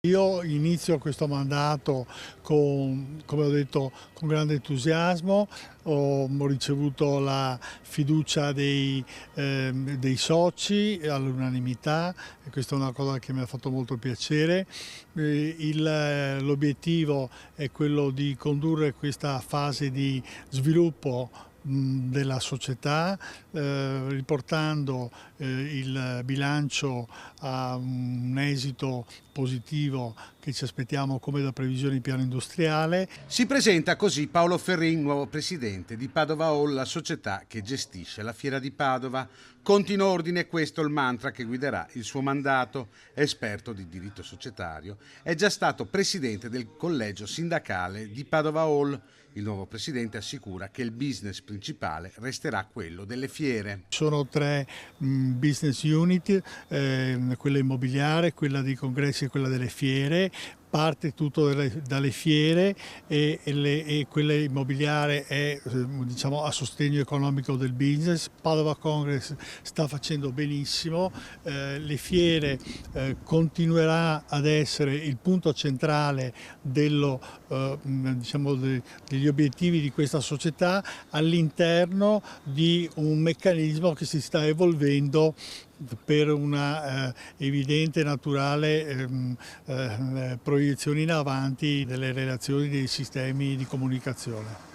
Io inizio questo mandato come ho detto, con grande entusiasmo, ho ricevuto la fiducia dei soci all'unanimità e questa è una cosa che mi ha fatto molto piacere. L'obiettivo è quello di condurre questa fase di sviluppo della società, riportando il bilancio a un esito positivo che ci aspettiamo come da previsioni di piano industriale. Si presenta così Paolo Ferrin, nuovo presidente di Padova Hall, la società che gestisce la Fiera di Padova. Conti in ordine, questo è il mantra che guiderà il suo mandato. Esperto di diritto societario, è già stato presidente del collegio sindacale di Padova Hall. Il nuovo presidente assicura che il business principale resterà quello delle fiere. Sono tre business unit, quella immobiliare, quella dei congressi e quella delle fiere. Parte tutto dalle fiere e quella immobiliare è diciamo, a sostegno economico del business. Padova Congress sta facendo benissimo, le fiere continuerà ad essere il punto centrale diciamo, degli obiettivi di questa società all'interno di un meccanismo che si sta evolvendo per una evidente e naturale proiezione in avanti delle relazioni dei sistemi di comunicazione.